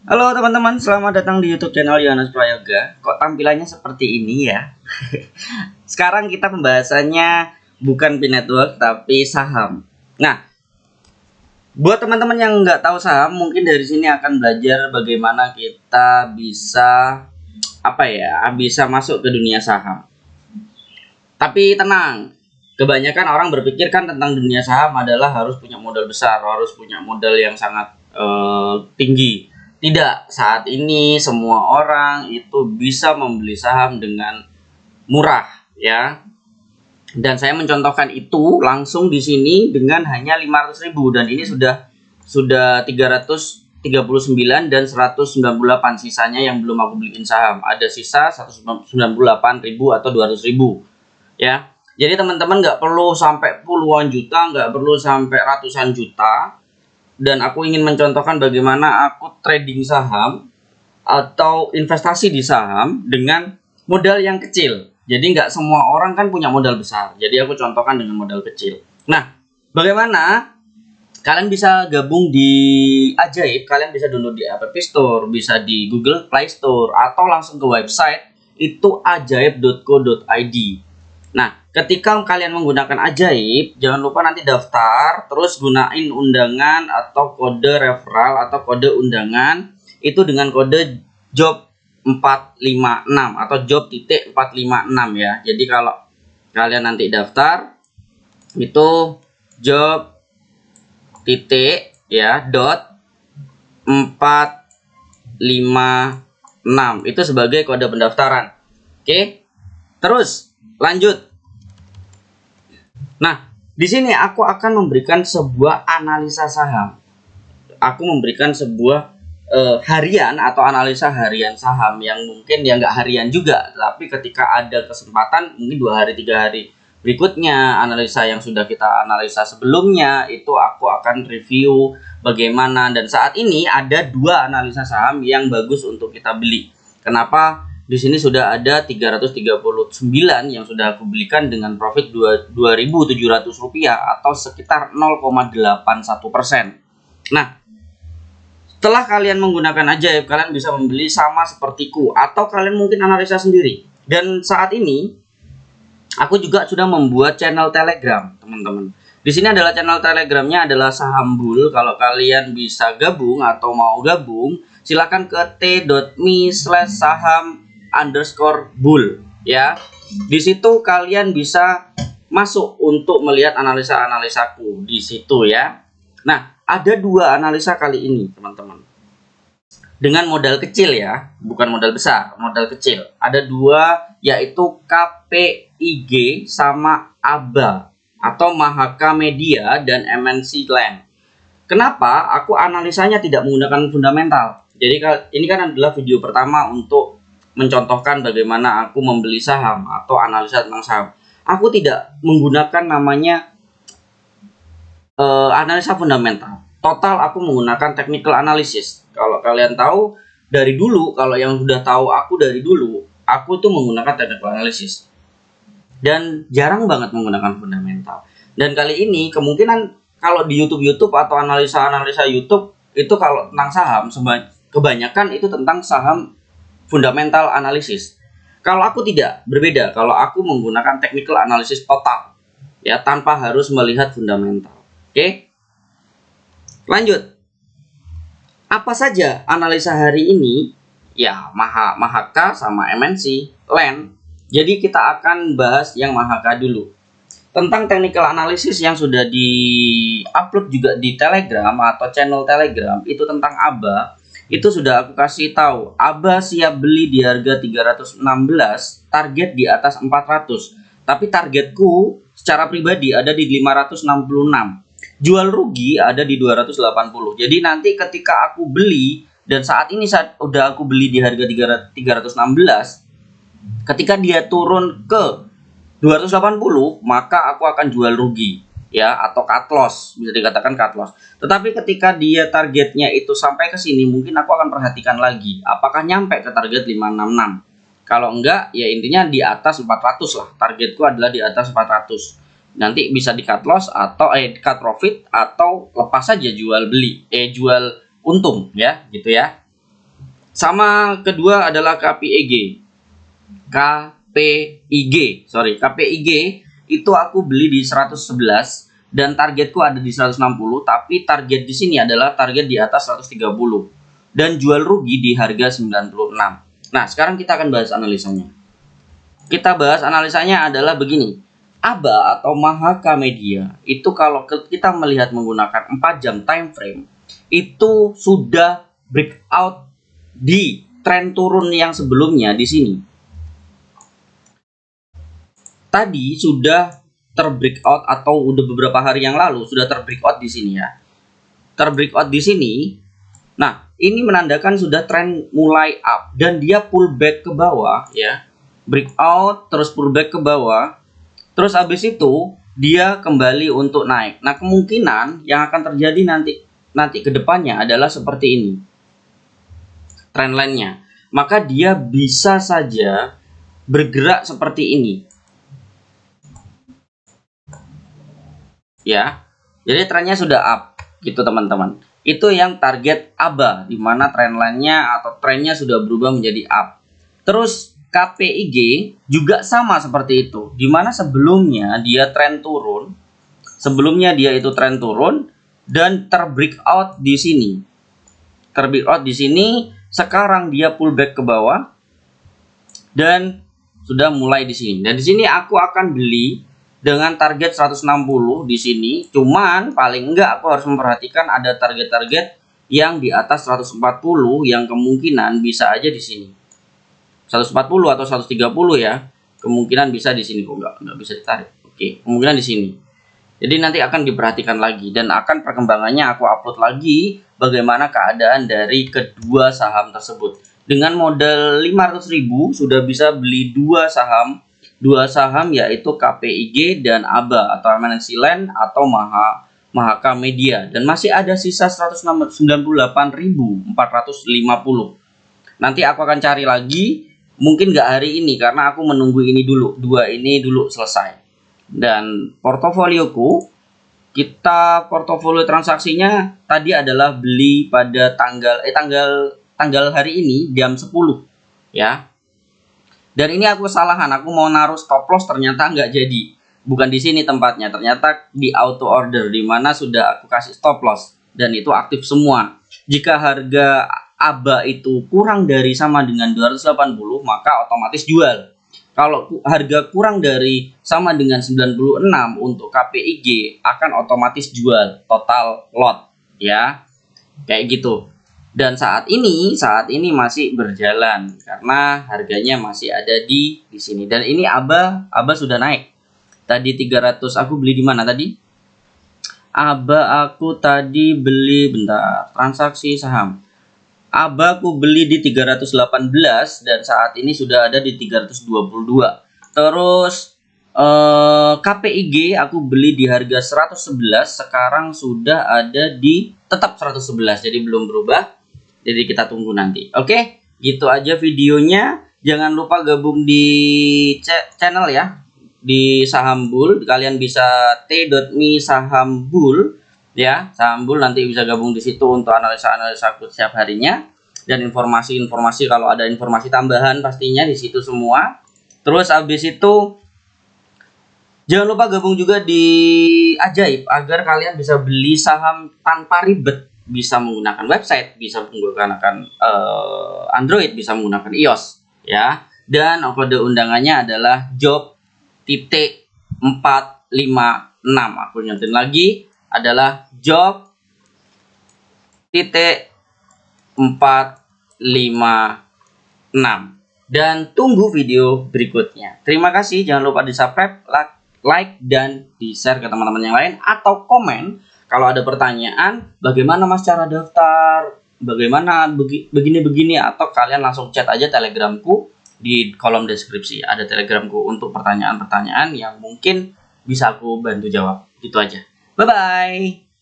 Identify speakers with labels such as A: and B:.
A: Halo teman-teman, selamat datang di YouTube channel Yohanes Prayoga. Kok tampilannya seperti ini ya? Sekarang kita pembahasannya bukan P-Network tapi saham. Nah, buat teman-teman yang nggak tahu saham, mungkin dari sini akan belajar bagaimana kita bisa masuk ke dunia saham. Tapi tenang, kebanyakan orang berpikir kan tentang dunia saham adalah harus punya modal besar, harus punya modal yang sangat tinggi. Tidak, saat ini semua orang itu bisa membeli saham dengan murah ya. Dan saya mencontohkan itu langsung di sini dengan hanya 500.000 dan ini sudah 339 dan 198 sisanya yang belum aku beliin saham. Ada sisa 198.000 atau 200.000 ya. Jadi teman-teman nggak perlu sampai puluhan juta, nggak perlu sampai ratusan juta. Dan aku ingin mencontohkan bagaimana aku trading saham atau investasi di saham dengan modal yang kecil. Jadi nggak semua orang kan punya modal besar. Jadi aku contohkan dengan modal kecil. Nah, bagaimana kalian bisa gabung di Ajaib? Kalian bisa download di App Store, bisa di Google Play Store, atau langsung ke website itu ajaib.co.id. Nah, ketika kalian menggunakan Ajaib, jangan lupa nanti daftar, terus gunain undangan atau kode referral atau kode undangan itu dengan kode job 456 atau job.456 ya. Jadi kalau kalian nanti daftar itu job titik ya dot 456 itu sebagai kode pendaftaran. Oke. Terus lanjut. Nah, di sini aku akan memberikan sebuah analisa saham. Aku memberikan sebuah harian atau analisa harian saham yang mungkin ya nggak harian juga, tapi ketika ada kesempatan mungkin 2 hari 3 hari berikutnya analisa yang sudah kita analisa sebelumnya itu aku akan review bagaimana. Dan saat ini ada 2 analisa saham yang bagus untuk kita beli. Kenapa? Di sini sudah ada 339 yang sudah aku belikan dengan profit Rp2.700 atau sekitar 0,81%. Nah, setelah kalian menggunakan Ajaib, kalian bisa membeli sama sepertiku atau kalian mungkin analisa sendiri. Dan saat ini aku juga sudah membuat channel Telegram, teman-teman. Di sini adalah channel Telegramnya adalah Saham Bull. Kalau kalian bisa gabung atau mau gabung, silakan ke t.me/saham_bull ya. Di situ kalian bisa masuk untuk melihat analisa-analisaku di situ ya. Nah, ada 2 analisa kali ini, teman-teman. Dengan modal kecil ya, bukan modal besar, modal kecil. Ada 2 yaitu KPIG sama ABA atau Mahaka Media dan MNC Land. Kenapa aku analisanya tidak menggunakan fundamental? Jadi ini kan adalah video pertama untuk mencontohkan bagaimana aku membeli saham atau analisa tentang saham. Aku tidak menggunakan namanya analisa fundamental. Total aku menggunakan technical analysis. Kalau kalian tahu dari dulu, kalau yang sudah tahu aku dari dulu, aku tuh menggunakan technical analysis. Dan jarang banget menggunakan fundamental. Dan kali ini kemungkinan kalau di YouTube atau analisa-analisa YouTube itu kalau tentang saham kebanyakan itu tentang saham fundamental analysis. Kalau aku tidak, berbeda. Kalau aku menggunakan technical analysis total ya tanpa harus melihat fundamental. Oke. Lanjut. Apa saja analisa hari ini? Ya, Mahaka sama MNC Land. Jadi kita akan bahas yang Mahaka dulu. Tentang technical analysis yang sudah di-upload juga di Telegram atau channel Telegram, itu tentang ABA, itu sudah aku kasih tahu. ABA siap beli di harga 316, target di atas 400. Tapi targetku secara pribadi ada di 566. Jual rugi ada di 280. Jadi nanti ketika aku beli, dan saat ini udah aku beli di harga 316, ketika dia turun ke 280, maka aku akan jual rugi ya, atau cut loss, bisa dikatakan cut loss. Tetapi ketika dia targetnya itu sampai ke sini, mungkin aku akan perhatikan lagi apakah nyampe ke target 566. Kalau enggak, ya intinya di atas 400 lah. Targetku adalah di atas 400. Nanti bisa di cut loss atau cut profit atau lepas saja jual untung ya, gitu ya. Sama kedua adalah KPIG. KPIG itu aku beli di 111 dan targetku ada di 160, tapi target di sini adalah target di atas 130 dan jual rugi di harga 96. Nah, sekarang kita akan bahas analisanya. Kita bahas analisanya adalah begini. ABA atau Mahaka Media itu kalau kita melihat menggunakan 4 jam time frame itu sudah breakout di tren turun yang sebelumnya di sini. Tadi sudah terbreakout atau udah beberapa hari yang lalu sudah terbreakout di sini ya. Terbreakout di sini. Nah, ini menandakan sudah tren mulai up dan dia pullback ke bawah ya. Breakout terus pullback ke bawah. Terus habis itu dia kembali untuk naik. Nah, kemungkinan yang akan terjadi nanti ke depannya adalah seperti ini. Trendline-nya. Maka dia bisa saja bergerak seperti ini. Ya. Jadi trennya sudah up gitu teman-teman. Itu yang target ABA di mana trendline-nya atau trennya sudah berubah menjadi up. Terus KPIG juga sama seperti itu, di mana sebelumnya dia tren turun, dan terbreakout di sini. Terbreakout di sini, sekarang dia pullback ke bawah dan sudah mulai di sini. Dan di sini aku akan beli dengan target 160 di sini, cuman paling enggak aku harus memperhatikan ada target-target yang di atas 140 yang kemungkinan bisa aja di sini. 140 atau 130 ya, kemungkinan bisa di sini. Kok nggak bisa ditarik. Oke, kemungkinan di sini. Jadi nanti akan diperhatikan lagi dan akan perkembangannya aku upload lagi bagaimana keadaan dari kedua saham tersebut. Dengan modal 500.000 sudah bisa beli dua saham yaitu KPIG dan ABA atau MNC Land atau Mahaka Media, dan masih ada sisa 198.450. Nanti aku akan cari lagi. Mungkin nggak hari ini karena aku menunggu ini dulu, dua ini dulu selesai. Dan portofolioku, portofolio transaksinya tadi adalah beli pada tanggal hari ini jam 10 ya. Dan ini aku kesalahan, aku mau naruh stop loss ternyata nggak jadi. Bukan di sini tempatnya, ternyata di auto order di mana sudah aku kasih stop loss dan itu aktif semua. Jika harga ABA itu kurang dari sama dengan 280, maka otomatis jual. Kalau harga kurang dari sama dengan 96 untuk KPIG akan otomatis jual total lot ya. Kayak gitu. Dan saat ini masih berjalan karena harganya masih ada di sini. Dan ini ABA sudah naik. Tadi 300 aku beli di mana tadi? ABA aku tadi beli bentar, transaksi saham. ABA aku beli di 318 dan saat ini sudah ada di 322. Terus KPIG aku beli di harga 111, sekarang sudah ada di tetap 111, jadi belum berubah. Jadi kita tunggu nanti. Oke, gitu aja videonya. Jangan lupa gabung di channel ya, di Saham Bull. Kalian bisa t.me Saham Bull ya, Saham Bull, nanti bisa gabung di situ untuk analisa-analisa setiap harinya dan informasi-informasi, kalau ada informasi tambahan pastinya di situ semua. Terus habis itu jangan lupa gabung juga di Ajaib agar kalian bisa beli saham tanpa ribet, bisa menggunakan website, bisa menggunakan Android, bisa menggunakan iOS ya. Dan kode undangannya adalah job.456. Aku nyetin lagi, adalah job.456. Dan tunggu video berikutnya. Terima kasih, jangan lupa di subscribe, like, dan di share ke teman-teman yang lain, atau komen kalau ada pertanyaan, bagaimana mas cara daftar, bagaimana begini-begini, atau kalian langsung chat aja telegramku di kolom deskripsi. Ada telegramku untuk pertanyaan-pertanyaan yang mungkin bisa aku bantu jawab. Gitu aja. Bye-bye.